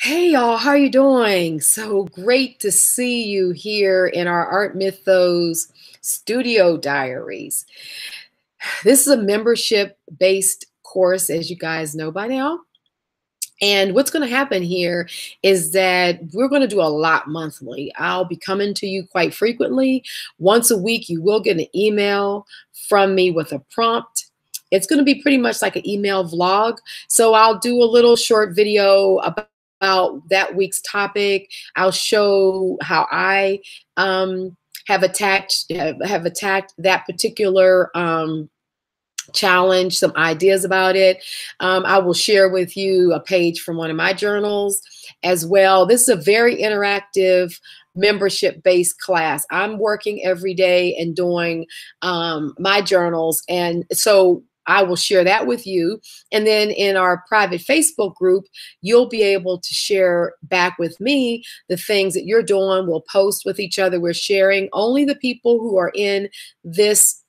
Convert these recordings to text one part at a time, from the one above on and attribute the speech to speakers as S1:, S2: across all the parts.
S1: Hey y'all, how you doing? So great to see you here in our Art Mythos studio diaries. This is a membership-based course, as you guys know by now. And what's going to happen here is that we're going to do a lot monthly. I'll be coming to you quite frequently. Once a week, you will get an email from me with a prompt. It's going to be pretty much like an email vlog. So I'll do a little short video about that week's topic. I'll show how I have attacked that particular challenge, some ideas about it. I will share with you a page from one of my journals as well. This is a very interactive membership-based class. I'm working every day and doing my journals, and so I will share that with you. And then in our private Facebook group, you'll be able to share back with me the things that you're doing. We'll post with each other. We're sharing. Only the people who are in this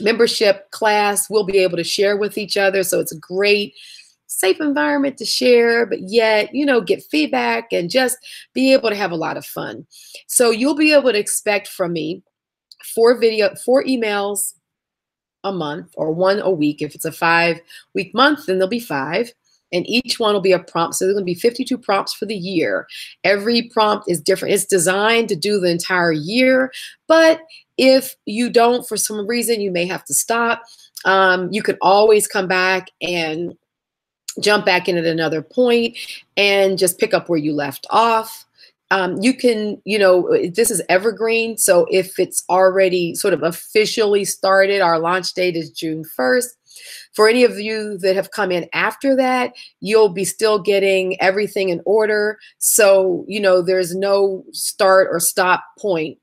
S1: membership class will be able to share with each other. So it's a great, safe environment to share, but yet, get feedback and just be able to have a lot of fun. So you'll be able to expect from me 4 emails a month, or 1 a week. If it's a 5-week month, then there'll be 5. And each one will be a prompt. So there's going to be 52 prompts for the year. Every prompt is different. It's designed to do the entire year. But if you don't, for some reason, you may have to stop. You can always come back and jump back in at another point and just pick up where you left off. You can, this is evergreen. So if it's already sort of officially started, our launch date is June 1st. For any of you that have come in after that, you'll be still getting everything in order. So, there's no start or stop point.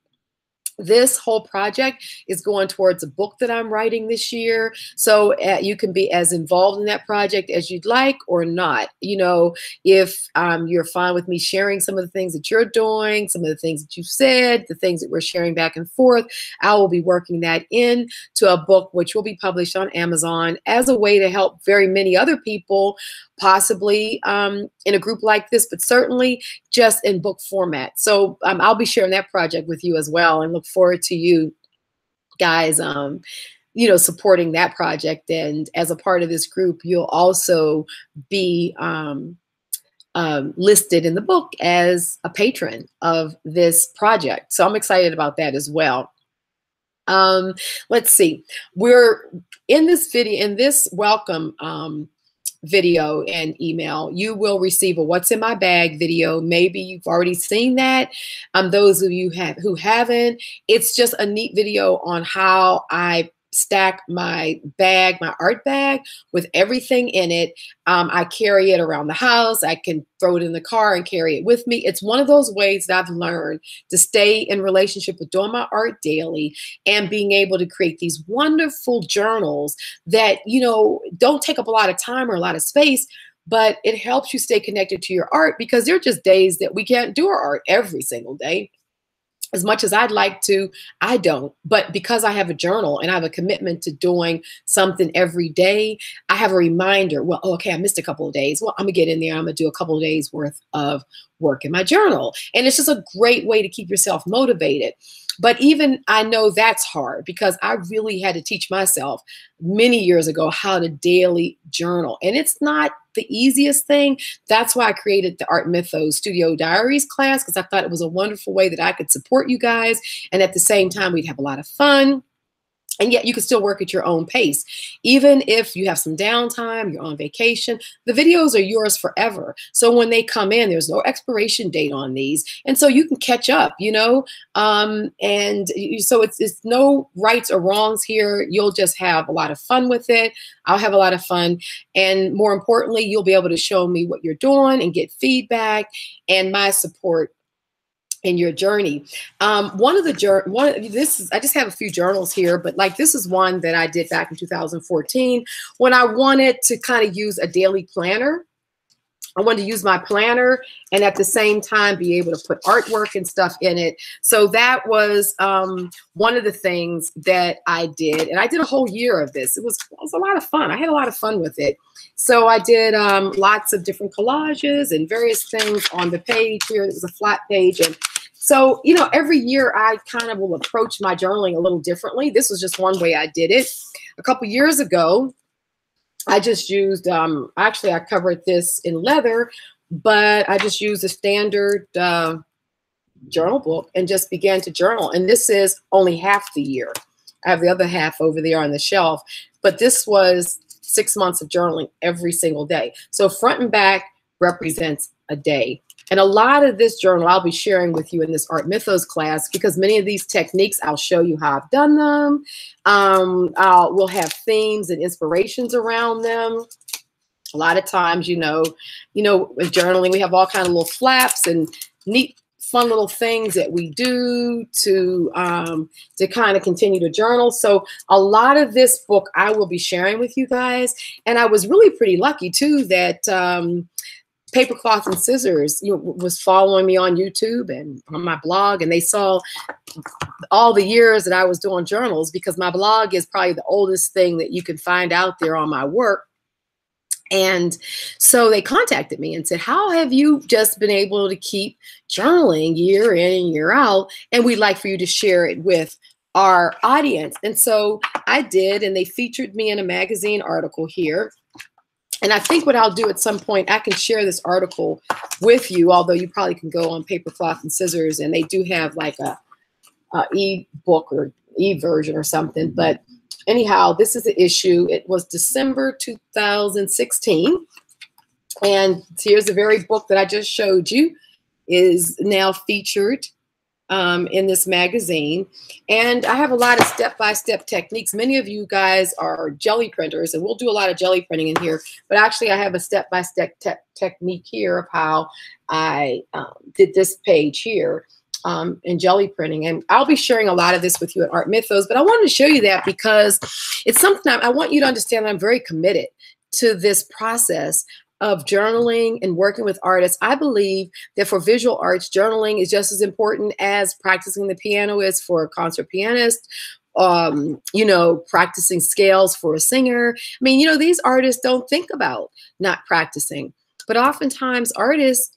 S1: This whole project is going towards a book that I'm writing this year. So you can be as involved in that project as you'd like or not. If you're fine with me sharing some of the things that you're doing, some of the things that you've said, the things that we're sharing back and forth, I will be working that in to a book which will be published on Amazon as a way to help very many other people, possibly in a group like this, but certainly just in book format. So I'll be sharing that project with you as well, and look forward to you guys, supporting that project. And as a part of this group, you'll also be listed in the book as a patron of this project. So I'm excited about that as well. Let's see. We're in this video, in this welcome video and email, you will receive a what's in my bag video. Maybe you've already seen that. Those of you who haven't, it's just a neat video on how I stack my bag, my art bag, with everything in it. I carry it around the house. I can throw it in the car and carry it with me. It's one of those ways that I've learned to stay in relationship with doing my art daily and being able to create these wonderful journals that, don't take up a lot of time or a lot of space, but it helps you stay connected to your art, because there are just days that we can't do our art every single day. As much as I'd like to, I don't. But because I have a journal and I have a commitment to doing something every day, I have a reminder. Well, okay, I missed a couple of days. Well, I'm going to get in there. I'm going to do a couple of days worth of work in my journal. And it's just a great way to keep yourself motivated. But even I know that's hard, because I really had to teach myself many years ago how to daily journal. And it's not the easiest thing. That's why I created the Art Mythos Studio Diaries class, because I thought it was a wonderful way that I could support you guys. And at the same time, we'd have a lot of fun. And yet you can still work at your own pace. Even if you have some downtime, you're on vacation, the videos are yours forever. So when they come in, there's no expiration date on these. And so you can catch up, so it's no rights or wrongs here. You'll just have a lot of fun with it. I'll have a lot of fun. And more importantly, you'll be able to show me what you're doing and get feedback and my support in your journey. I just have a few journals here, but like this is one that I did back in 2014 when I wanted to kind of use a daily planner I wanted to use my planner and at the same time be able to put artwork and stuff in it. So that was one of the things that I did. And I did a whole year of this. It was a lot of fun. I had a lot of fun with it. So I did lots of different collages and various things on the page here. It was a flat page. And so, you know, every year I kind of will approach my journaling a little differently. This was just one way I did it. A couple years ago, I just used, actually I covered this in leather, but I just used a standard journal book and just began to journal. And this is only half the year. I have the other half over there on the shelf, but this was 6 months of journaling every single day. So front and back represents a day. And a lot of this journal I'll be sharing with you in this ArtMythos class, because many of these techniques, I'll show you how I've done them. We'll have themes and inspirations around them. A lot of times, you know, with journaling, we have all kinds of little flaps and neat, fun little things that we do to kind of continue to journal. So a lot of this book I will be sharing with you guys. And I was really pretty lucky too that Paper Cloth and Scissors, you know, was following me on YouTube and on my blog, and they saw all the years that I was doing journals, because my blog is probably the oldest thing that you can find out there on my work. And so they contacted me and said, how have you just been able to keep journaling year in and year out? And we'd like for you to share it with our audience. And so I did, and they featured me in a magazine article here. And I think what I'll do at some point, I can share this article with you, although you probably can go on Paper Cloth and Scissors, and they do have like a e-book or e-version or something. But anyhow, this is the issue. It was December 2016. And here's the very book that I just showed you is now featured in this magazine. And I have a lot of step-by-step techniques. Many of you guys are jelly printers, and we'll do a lot of jelly printing in here. But actually, I have a step-by-step technique here of how I did this page here in jelly printing. And I'll be sharing a lot of this with you at ArtMythos. But I wanted to show you that because it's something I want you to understand that I'm very committed to this process of journaling and working with artists. I believe that for visual arts, journaling is just as important as practicing the piano is for a concert pianist, you know, practicing scales for a singer. I mean, you know, these artists don't think about not practicing, but oftentimes artists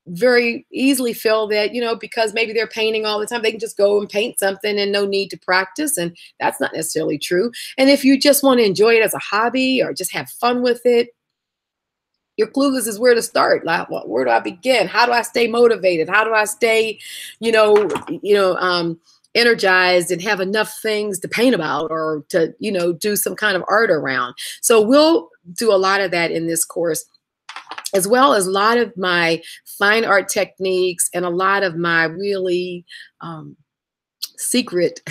S1: very easily feel that, you know, because maybe they're painting all the time, they can just go and paint something and no need to practice. And that's not necessarily true. And if you just want to enjoy it as a hobby or just have fun with it, you're clueless as where to start. Like, where do I begin? How do I stay motivated? How do I stay, energized and have enough things to paint about or to, you know, do some kind of art around? So we'll do a lot of that in this course, as well as a lot of my fine art techniques and a lot of my really secret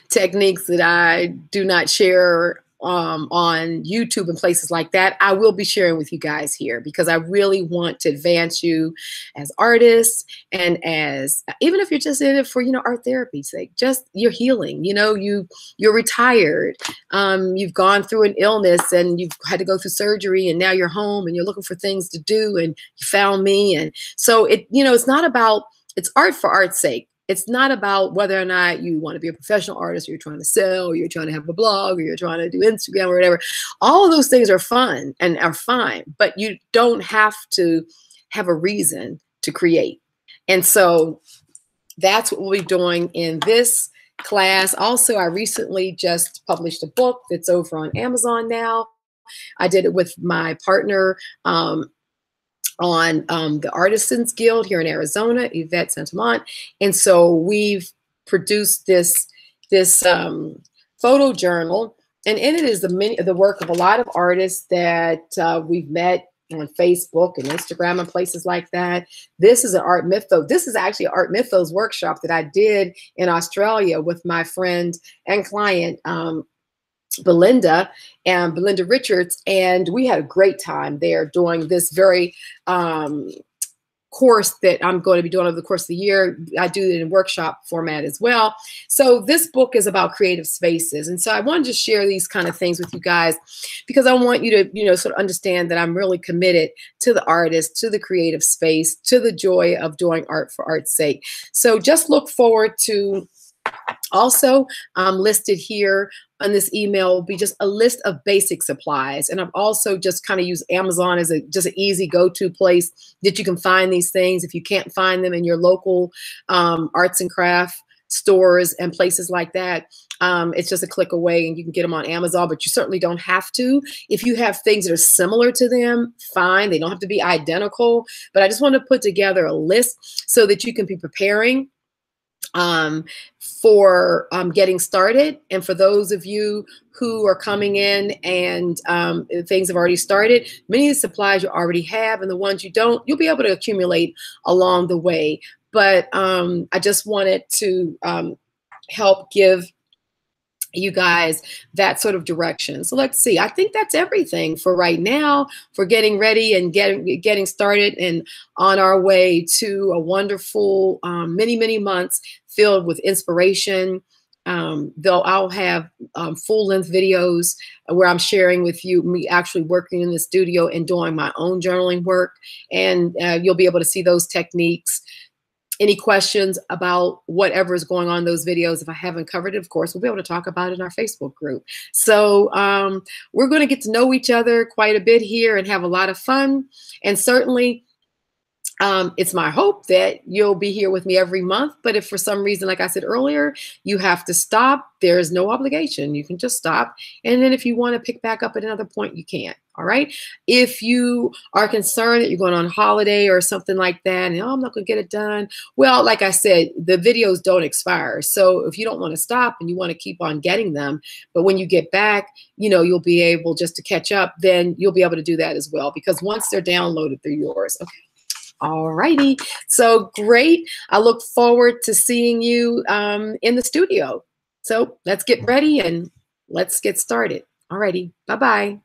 S1: techniques that I do not share on YouTube and places like that. I will be sharing with you guys here because I really want to advance you as artists and as, even if you're just in it for, you know, art therapy's sake, just you're healing, you know, you're retired, you've gone through an illness and you've had to go through surgery and now you're home and you're looking for things to do and you found me. And so it, you know, it's not about, it's art for art's sake. It's not about whether or not you want to be a professional artist or you're trying to sell or you're trying to have a blog or you're trying to do Instagram or whatever. All of those things are fun and are fine, but you don't have to have a reason to create. And so that's what we'll be doing in this class. Also, I recently just published a book that's over on Amazon now. I did it with my partner, on the Artisans Guild here in Arizona, Yvette Santamont. And so we've produced this photo journal, and in it is the work of a lot of artists that we've met on Facebook and Instagram and places like that. This is an ArtMythos. This is actually an ArtMythos workshop that I did in Australia with my friend and client, Belinda Richards, and we had a great time there doing this very course that I'm going to be doing over the course of the year. I do it in workshop format as well. So this book is about creative spaces. And so I wanted to share these kind of things with you guys because I want you to, sort of understand that I'm really committed to the artist, to the creative space, to the joy of doing art for art's sake. So just look forward to also listed here on this email will be just a list of basic supplies. And I've also just kind of used Amazon as just an easy go-to place that you can find these things. If you can't find them in your local arts and craft stores and places like that, it's just a click away and you can get them on Amazon, but you certainly don't have to. If you have things that are similar to them, fine. They don't have to be identical, but I just want to put together a list so that you can be preparing for getting started. And for those of you who are coming in and things have already started, many of the supplies you already have, and the ones you don't, you'll be able to accumulate along the way. But I just wanted to help give you guys that sort of direction. So let's see. I think that's everything for right now, for getting ready and getting started and on our way to a wonderful many months filled with inspiration. I'll have full-length videos where I'm sharing with you me actually working in the studio and doing my own journaling work, and you'll be able to see those techniques. Any questions about whatever is going on in those videos, if I haven't covered it, of course, we'll be able to talk about it in our Facebook group. So we're going to get to know each other quite a bit here and have a lot of fun. And certainly, it's my hope that you'll be here with me every month. But if for some reason, like I said earlier, you have to stop, there is no obligation. You can just stop. And then if you want to pick back up at another point, you can. All right. If you are concerned that you're going on holiday or something like that, and I'm not going to get it done. Well, like I said, the videos don't expire. So if you don't want to stop and you want to keep on getting them, but when you get back, you'll be able just to catch up, then you'll be able to do that as well. Because once they're downloaded, they're yours. Okay. All righty. So great. I look forward to seeing you in the studio. So let's get ready and let's get started. All righty. Bye-bye.